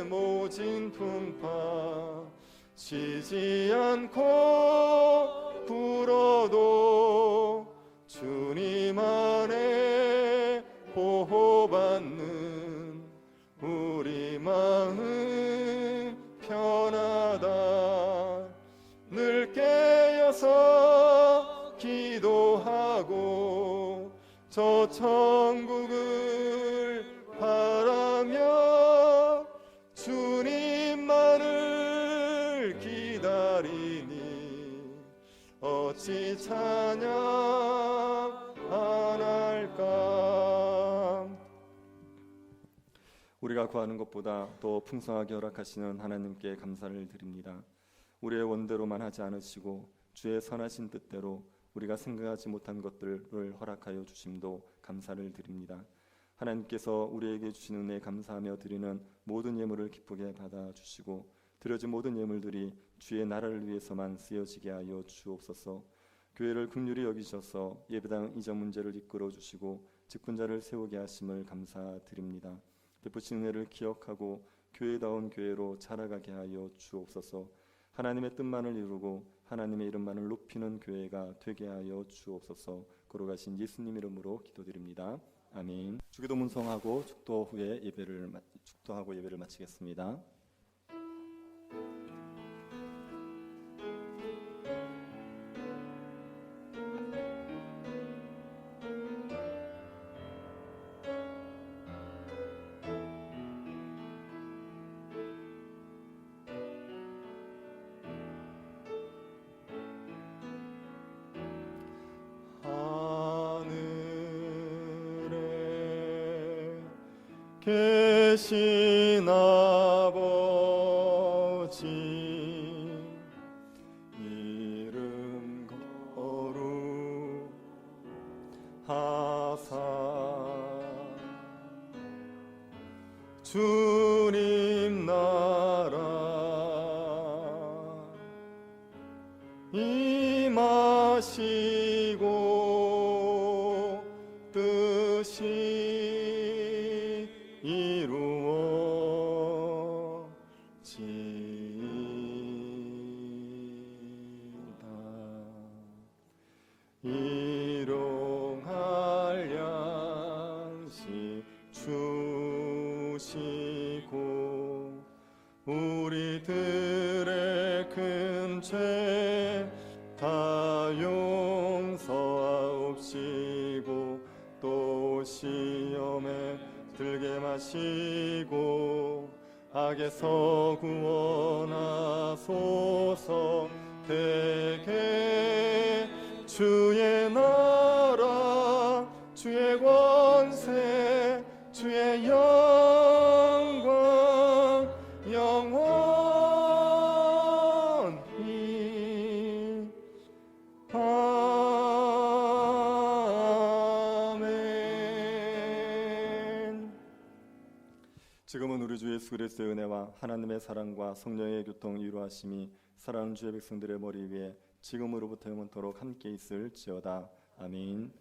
모진 풍파 쉬지 않고 불어도 주님 안에 보호받는 우리 마음 편하다. 늘 깨어서 기도하고 저 천국을 바라며 주님만을 기다리니 어찌 찬양하날까. 우리가 구하는 것보다 더 풍성하게 허락하시는 하나님께 감사를 드립니다. 우리의 원대로만 하지 않으시고 주의 선하신 뜻대로 우리가 생각하지 못한 것들을 허락하여 주심도 감사를 드립니다. 하나님께서 우리에게 주신 은혜 감사하며 드리는 모든 예물을 기쁘게 받아주시고 드려진 모든 예물들이 주의 나라를 위해서만 쓰여지게 하여 주옵소서. 교회를 긍휼히 여기셔서 예배당 이전 문제를 이끌어 주시고 직분자를 세우게 하심을 감사드립니다. 베푸신 은혜를 기억하고 교회다운 교회로 자라가게 하여 주옵소서. 하나님의 뜻만을 이루고 하나님의 이름만을 높이는 교회가 되게 하여 주옵소서. 걸어가신 예수님 이름으로 기도드립니다. 아멘. 주기도 문성하고 축도하고 예배를 마치겠습니다. 계신 아버지 이름 거룩하사 주님 나라 임하시고 뜻이 일용할 양식 주시고 우리들의 큰 죄 다 용서하옵시고 또 시험에 들게 마시고 악에서 구원하소서. 대개 주의 나라 주의 권세 주의 영광 영원히 아멘. 지금은 우리 주 예수 그리스도의 은혜와 하나님의 사랑과 성령의 교통 이루하심이 사랑하는 주의 백성들의 머리 위에 지금으로부터 영원토록 함께 있을지어다. 아멘.